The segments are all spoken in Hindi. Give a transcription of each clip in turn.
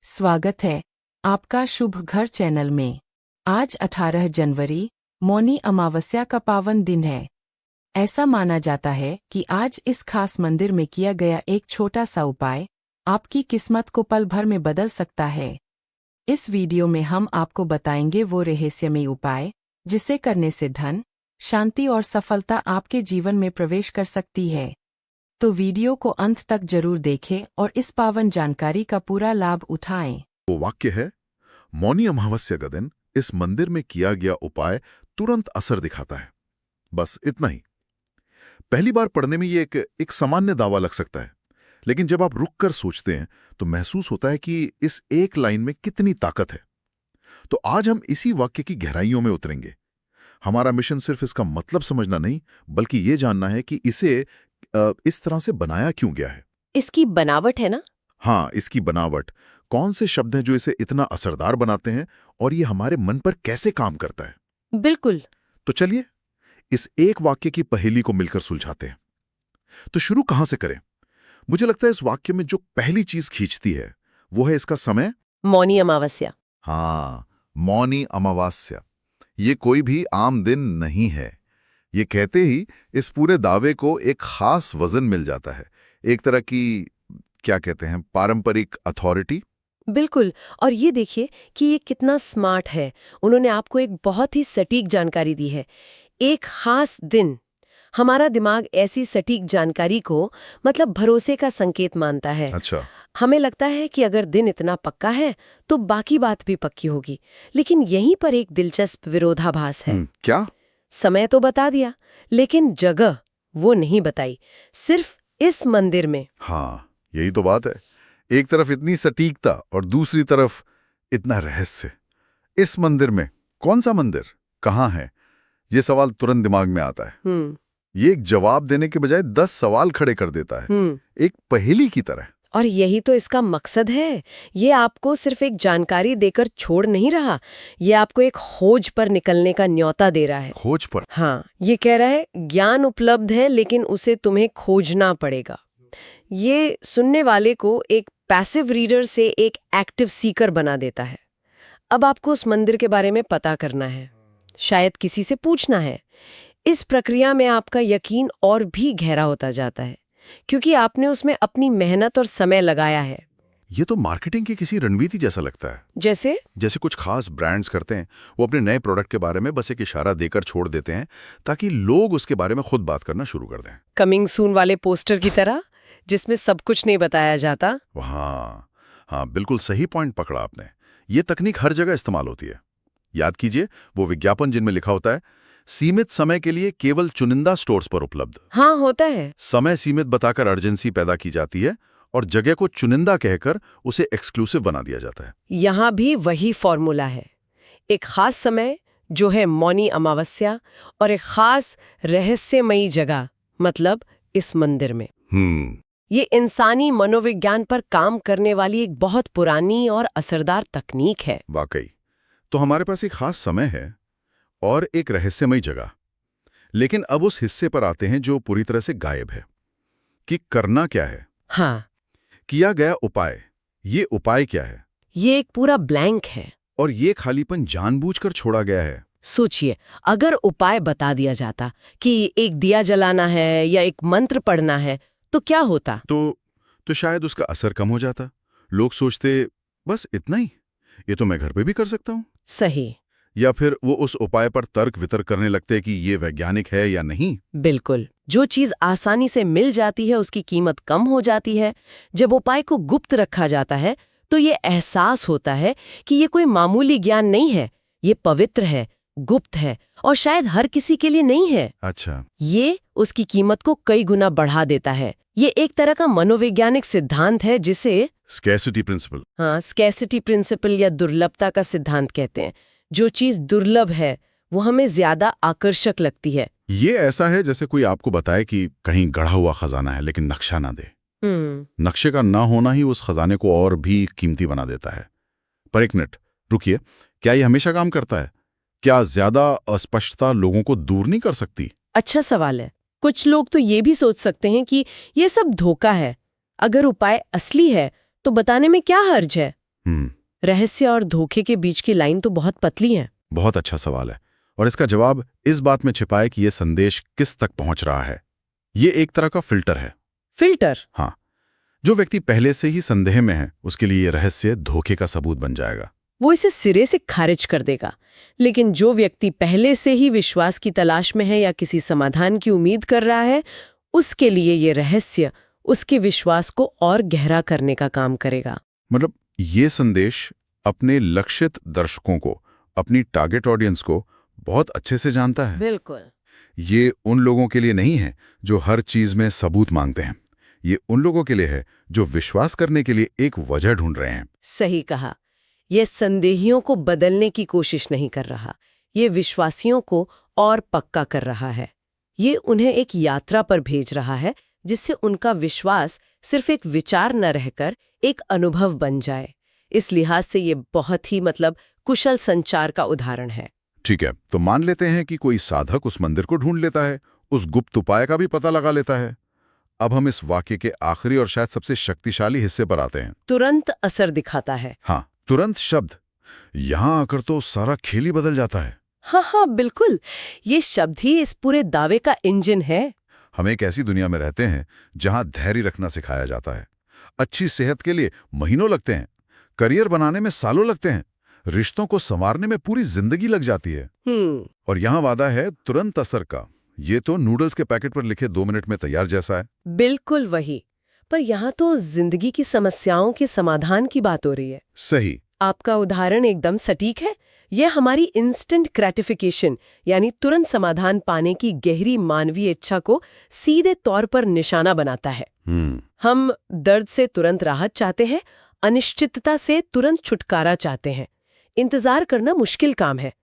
स्वागत है आपका शुभ घर चैनल में। आज 18 जनवरी मौनी अमावस्या का पावन दिन है। ऐसा माना जाता है कि आज इस खास मंदिर में किया गया एक छोटा सा उपाय आपकी किस्मत को पल भर में बदल सकता है। इस वीडियो में हम आपको बताएंगे वो रहस्यमयी उपाय जिसे करने से धन, शांति और सफलता आपके जीवन में प्रवेश कर सकती है। तो वीडियो को अंत तक जरूर देखें और इस पावन जानकारी का पूरा लाभ उठाएं। वो वाक्य है, मौनी अमावस्या का दिन इस मंदिर में किया गया उपाय तुरंत असर दिखाता है। बस इतना ही। पहली बार पढ़ने में ये एक सामान्य दावा लग सकता है, लेकिन जब आप रुककर सोचते हैं तो महसूस होता है कि इस एक लाइन में कितनी ताकत है। तो आज हम इसी वाक्य की गहराइयों में उतरेंगे। हमारा मिशन सिर्फ इसका मतलब समझना नहीं, बल्कि ये जानना है कि इसे इस तरह से बनाया क्यों गया है। इसकी बनावट है ना? हाँ, इसकी बनावट। कौन से शब्द हैं जो इसे इतना असरदार बनाते हैं और ये हमारे मन पर कैसे काम करता है। बिल्कुल। तो चलिए इस एक वाक्य की पहेली को मिलकर सुलझाते हैं। तो शुरू कहां से करें? मुझे लगता है इस वाक्य में जो पहली चीज खींचती है वो है इसका समय। मौनी अमावस्या। हाँ, मौनी अमावस्या। ये कोई भी आम दिन नहीं है। ये कहते ही इस पूरे दावे को एक खास वजन मिल जाता है, एक तरह की क्या कहते हैं, पारंपरिक अथॉरिटी। बिल्कुल। और ये देखिए कि ये कितना स्मार्ट है। उन्होंने आपको एक बहुत ही सटीक जानकारी दी है। एक खास दिन। हमारा दिमाग ऐसी सटीक जानकारी को मतलब भरोसे का संकेत मानता है। अच्छा। हमें लगता है कि अगर दिन इतना पक्का है तो बाकी बात भी पक्की होगी। लेकिन यहीं पर एक दिलचस्प विरोधाभास है। क्या? समय तो बता दिया, लेकिन जगह वो नहीं बताई, सिर्फ इस मंदिर में। हाँ, यही तो बात है। एक तरफ इतनी सटीकता और दूसरी तरफ इतना रहस्य। इस मंदिर में कौन सा मंदिर, कहाँ है, ये सवाल तुरंत दिमाग में आता है। ये एक जवाब देने के बजाय 10 सवाल खड़े कर देता है, एक पहेली की तरह। और यही तो इसका मकसद है। ये आपको सिर्फ एक जानकारी देकर छोड़ नहीं रहा, ये आपको एक खोज पर निकलने का न्योता दे रहा है। खोज पर? हाँ, ये कह रहा है ज्ञान उपलब्ध है लेकिन उसे तुम्हें खोजना पड़ेगा। ये सुनने वाले को एक पैसिव रीडर से एक एक्टिव सीकर बना देता है। अब आपको उस मंदिर के बारे में पता करना है, शायद किसी से पूछना है। इस प्रक्रिया में आपका यकीन और भी गहरा होता जाता है, क्योंकि आपने उसमें अपनी मेहनत और समय लगाया है। ये तो मार्केटिंग की किसी रणनीति जैसा लगता है। जैसे कुछ खास ब्रांड्स करते हैं, वो अपने नए प्रोडक्ट के बारे में बस एक इशारा देकर छोड़ देते हैं ताकि लोग उसके बारे में खुद बात करना शुरू कर दें। कमिंग सून वाले पोस्टर की तरह, जिसमें सब कुछ नहीं बताया जाता। हाँ, बिल्कुल सही पॉइंट पकड़ा आपने। ये तकनीक हर जगह इस्तेमाल होती है। याद कीजिए वो विज्ञापन जिनमें लिखा होता है सीमित समय के लिए केवल चुनिंदा स्टोर्स पर उपलब्ध। हाँ, होता है। समय सीमित बताकर अर्जेंसी पैदा की जाती है और जगह को चुनिंदा कहकर उसे एक्सक्लूसिव बना दिया जाता है। यहाँ भी वही फॉर्मूला है। एक खास समय जो है मौनी अमावस्या, और एक खास रहस्यमयी जगह, मतलब इस मंदिर में। ये इंसानी मनोविज्ञान पर काम करने वाली एक बहुत पुरानी और असरदार तकनीक है। वाकई। तो हमारे पास एक खास समय है और एक रहस्यमयी जगह, लेकिन अब उस हिस्से पर आते हैं जो पूरी तरह से गायब है कि करना क्या है। हाँ, किया गया उपाय, ये उपाय क्या है? ये एक पूरा ब्लैंक है। और ये खालीपन जानबूझकर छोड़ा गया है। सोचिए, अगर उपाय बता दिया जाता कि एक दिया जलाना है या एक मंत्र पढ़ना है तो क्या होता? तो शायद उसका असर कम हो जाता। लोग सोचते बस इतना ही, ये तो मैं घर पे भी कर सकता हूँ। सही। या फिर वो उस उपाय पर तर्क वितर्क करने लगते कि ये वैज्ञानिक है या नहीं। बिल्कुल। जो चीज आसानी से मिल जाती है उसकी कीमत कम हो जाती है। जब उपाय को गुप्त रखा जाता है तो ये एहसास होता है कि ये कोई मामूली ज्ञान नहीं है, ये पवित्र है, गुप्त है और शायद हर किसी के लिए नहीं है। अच्छा। ये उसकी कीमत को कई गुना बढ़ा देता है। ये एक तरह का मनोवैज्ञानिक सिद्धांत है जिसे स्कैर्सिटी प्रिंसिपल। हाँ, स्कैर्सिटी प्रिंसिपल या दुर्लभता का सिद्धांत कहते हैं। जो चीज दुर्लभ है वो हमें ज्यादा आकर्षक लगती है। ये ऐसा है जैसे कोई आपको बताए कि कहीं गढ़ा हुआ खजाना है लेकिन नक्शा ना दे। नक्शे का ना होना ही उस खजाने को और भी कीमती बना देता है। पर एक मिनट रुकिए, क्या ये हमेशा काम करता है? क्या ज्यादा अस्पष्टता लोगों को दूर नहीं कर सकती? अच्छा सवाल है। कुछ लोग तो ये भी सोच सकते हैं कि ये सब धोखा है। अगर उपाय असली है तो बताने में क्या हर्ज है। रहस्य और धोखे के बीच की लाइन तो बहुत पतली है। बहुत अच्छा सवाल है, और इसका जवाब इस बात में छिपा है कि यह संदेश किस तक पहुंच रहा है। ये एक तरह का फिल्टर है। फिल्टर? हाँ, जो व्यक्ति पहले से ही संदेह में है उसके लिए यह रहस्य धोखे का सबूत बन जाएगा। वो इसे सिरे से खारिज कर देगा। लेकिन जो व्यक्ति पहले से ही विश्वास की तलाश में है या किसी समाधान की उम्मीद कर रहा है, उसके लिए ये रहस्य उसके विश्वास को और गहरा करने का काम करेगा। मतलब ये संदेश अपने लक्षित दर्शकों को, अपनी टारगेट ऑडियंस को बहुत अच्छे से जानता है। बिल्कुल। ये उन लोगों के लिए नहीं है जो हर चीज में सबूत मांगते हैं। ये उन लोगों के लिए है जो विश्वास करने के लिए एक वजह ढूंढ रहे हैं। सही कहा। ये संदेहियों को बदलने की कोशिश नहीं कर रहा, ये विश्वासियों को और पक्का कर रहा है। ये उन्हें एक यात्रा पर भेज रहा है जिससे उनका विश्वास सिर्फ एक विचार न रहकर एक अनुभव बन जाए। इस लिहाज से ये बहुत ही कुशल संचार का उदाहरण है। ठीक है, तो मान लेते हैं कि कोई साधक उस मंदिर को ढूंढ लेता है, उस गुप्त उपाय का भी पता लगा लेता है। अब हम इस वाक्य के आखिरी और शायद सबसे शक्तिशाली हिस्से पर आते हैं। तुरंत असर दिखाता है। हाँ, तुरंत शब्द। यहां आकर तो सारा खेल ही बदल जाता है। हाँ, बिल्कुल। ये शब्द ही इस पूरे दावे का इंजन है। हम एक ऐसी दुनिया में रहते हैं जहां धैर्य रखना सिखाया जाता है। अच्छी सेहत के लिए महीनों लगते हैं, करियर बनाने में सालों लगते हैं, रिश्तों को संवारने में पूरी जिंदगी लग जाती है। और यहां वादा है तुरंत असर का। ये तो नूडल्स के पैकेट पर लिखे 2 मिनट में तैयार जैसा है। बिल्कुल वही। पर यहाँ तो जिंदगी की समस्याओं के समाधान की बात हो रही है। सही। आपका उदाहरण एकदम सटीक है। यह हमारी इंस्टेंट ग्रेटिफिकेशन यानी तुरंत समाधान पाने की गहरी मानवीय इच्छा को सीधे तौर पर निशाना बनाता है। हम दर्द से तुरंत राहत चाहते हैं, अनिश्चितता से तुरंत छुटकारा चाहते हैं। इंतजार करना मुश्किल काम है।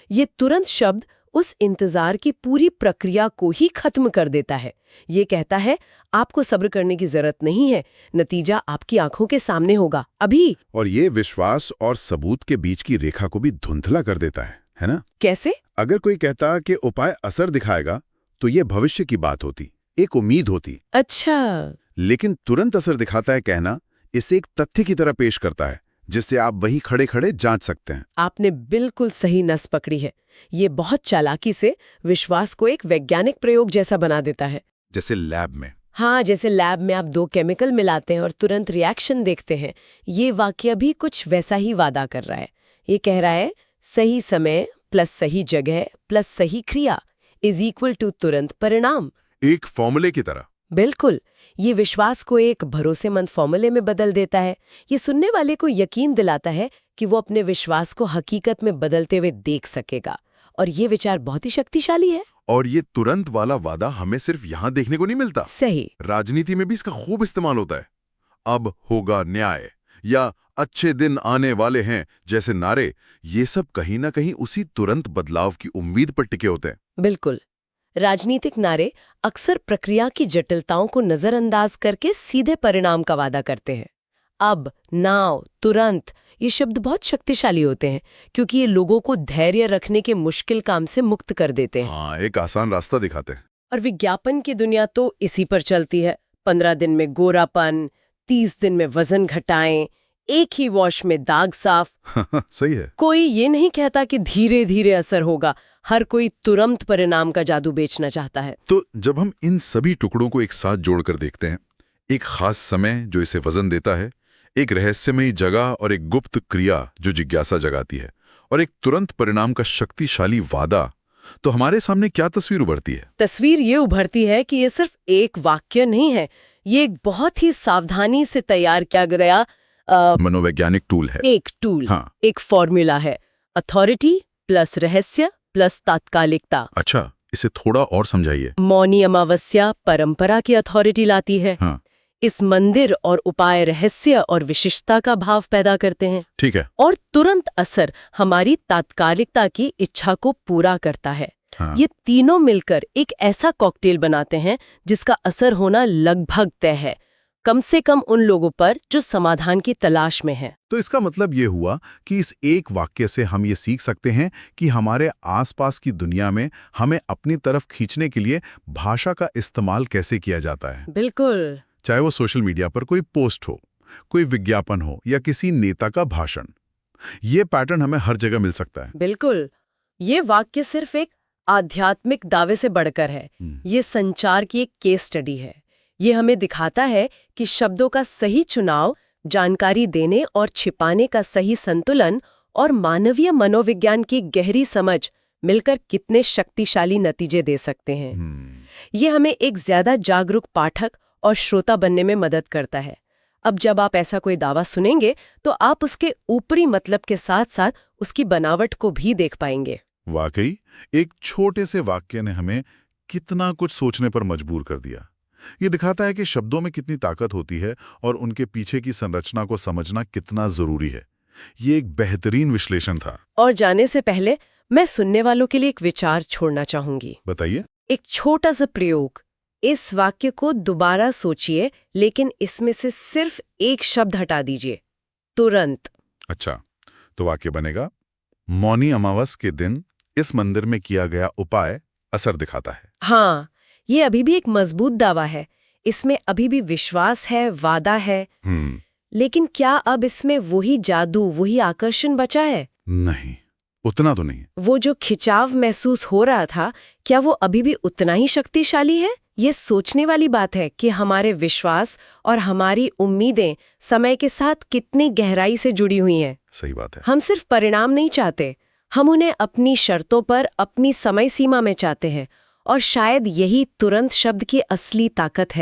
ये तुरंत शब्द उस इंतजार की पूरी प्रक्रिया को ही खत्म कर देता है। ये कहता है आपको सब्र करने की जरूरत नहीं है, नतीजा आपकी आंखों के सामने होगा अभी। और ये विश्वास और सबूत के बीच की रेखा को भी धुंधला कर देता है ना? कैसे? अगर कोई कहता कि उपाय असर दिखाएगा तो ये भविष्य की बात होती, एक उम्मीद होती। अच्छा। लेकिन तुरंत असर दिखाता है कहना इसे एक तथ्य की तरह पेश करता है जिससे आप वही खड़े खड़े जांच सकते हैं। आपने बिल्कुल सही नस पकड़ी है। ये बहुत चालाकी से विश्वास को एक वैज्ञानिक प्रयोग जैसा बना देता है। जैसे लैब में। हाँ, जैसे लैब में आप 2 केमिकल मिलाते हैं और तुरंत रिएक्शन देखते हैं। ये वाक्य भी कुछ वैसा ही वादा कर रहा है। ये कह रहा है सही समय प्लस सही जगह प्लस सही क्रिया इज इक्वल टू तुरंत परिणाम। एक फॉर्मूले की तरह। बिल्कुल। ये विश्वास को एक भरोसेमंद फॉर्मूले में बदल देता है। ये सुनने वाले को यकीन दिलाता है कि वो अपने विश्वास को हकीकत में बदलते हुए देख सकेगा। और ये विचार बहुत ही शक्तिशाली है। और ये तुरंत वाला वादा हमें सिर्फ यहाँ देखने को नहीं मिलता। सही। राजनीति में भी इसका खूब इस्तेमाल होता है। अब होगा न्याय या अच्छे दिन आने वाले हैं जैसे नारे, ये सब कहीं ना कहीं उसी तुरंत बदलाव की उम्मीद पर टिके होते हैं। बिल्कुल। राजनीतिक नारे अक्सर प्रक्रिया की जटिलताओं को नजरअंदाज करके सीधे परिणाम का वादा करते हैं। अब, नाउ, तुरंत ये शब्द बहुत शक्तिशाली होते हैं क्योंकि ये लोगों को धैर्य रखने के मुश्किल काम से मुक्त कर देते हैं। हाँ, एक आसान रास्ता दिखाते हैं। और विज्ञापन की दुनिया तो इसी पर चलती है। 15 दिन में गोरापन, 30 दिन में वजन घटाएं, एक ही वॉश में दाग साफ। सही है। कोई ये नहीं कहता कि धीरे धीरे असर होगा। हर कोई तुरंत परिणाम का जादू बेचना चाहता है। तो जब हम इन सभी टुकड़ों को एक साथ जोड़कर देखते हैं, एक खास समय जो इसे वजन देता है, एक रहस्यमयी जगह और एक गुप्त क्रिया जो जिज्ञासा जगाती है, और एक तुरंत परिणाम का शक्तिशाली वादा, तो हमारे सामने क्या तस्वीर उभरती है? तस्वीर ये उभरती है कि ये सिर्फ एक वाक्य नहीं है, ये एक बहुत ही सावधानी से तैयार किया गया मनोवैज्ञानिक टूल है। एक टूल। हाँ। एक फॉर्मूला है। अथॉरिटी प्लस रहस्य प्लस तात्कालिकता। अच्छा, इसे थोड़ा और समझाइए। मौनी अमावस्या परंपरा की अथॉरिटी लाती है। हाँ। इस मंदिर और उपाय रहस्य और विशिष्टता का भाव पैदा करते हैं। ठीक है। और तुरंत असर हमारी तात्कालिकता की इच्छा को पूरा करता है। हाँ। ये तीनों मिलकर एक ऐसा कॉकटेल बनाते हैं जिसका असर होना लगभग तय है, कम से कम उन लोगों पर जो समाधान की तलाश में हैं। तो इसका मतलब ये हुआ कि इस एक वाक्य से हम ये सीख सकते हैं कि हमारे आसपास की दुनिया में हमें अपनी तरफ खींचने के लिए भाषा का इस्तेमाल कैसे किया जाता है। बिल्कुल। चाहे वो सोशल मीडिया पर कोई पोस्ट हो, कोई विज्ञापन हो या किसी नेता का भाषण। ये पैटर्न हमें हर जगह मिल सकता है। बिल्कुल। ये वाक्य सिर्फ एक आध्यात्मिक दावे से बढ़कर है। ये संचार की एक केस स्टडी है। ये हमें दिखाता है कि शब्दों का सही चुनाव, जानकारी देने और छिपाने का सही संतुलन और मानवीय मनोविज्ञान की गहरी समझ मिलकर कितने शक्तिशाली नतीजे दे सकते हैं। ये हमें एक ज्यादा जागरूक पाठक और श्रोता बनने में मदद करता है। अब जब आप ऐसा कोई दावा सुनेंगे तो आप उसके ऊपरी मतलब के साथ साथ उसकी बनावट को भी देख पाएंगे। वाकई एक छोटे से वाक्य ने हमें कितना कुछ सोचने पर मजबूर कर दिया। ये दिखाता है कि शब्दों में कितनी ताकत होती है और उनके पीछे की संरचना को समझना कितना जरूरी है। ये एक बेहतरीन विश्लेषण था। और जाने से पहले मैं सुनने वालों के लिए एक विचार छोड़ना चाहूंगी। बताइए। एक छोटा सा प्रयोग। इस वाक्य को दोबारा सोचिए, लेकिन इसमें से सिर्फ एक शब्द हटा दीजिए, तुरंत। अच्छा, तो वाक्य बनेगा, मौनी अमावस के दिन इस मंदिर में किया गया उपाय असर दिखाता है। हाँ, ये अभी भी एक मजबूत दावा है। इसमें अभी भी विश्वास है, वादा है। लेकिन क्या अब इसमें वही जादू, वही आकर्षण बचा है? नहीं, उतना तो नहीं। वो जो खिंचाव महसूस हो रहा था, क्या वो अभी भी उतना ही शक्तिशाली है? ये सोचने वाली बात है कि हमारे विश्वास और हमारी उम्मीदें समय के साथ कितनी गहराई से जुड़ी हुई हैं। सही बात है। हम सिर्फ परिणाम नहीं चाहते, हम उन्हें अपनी शर्तों पर, अपनी समय सीमा में चाहते हैं। और शायद यही तुरंत शब्द की असली ताकत है।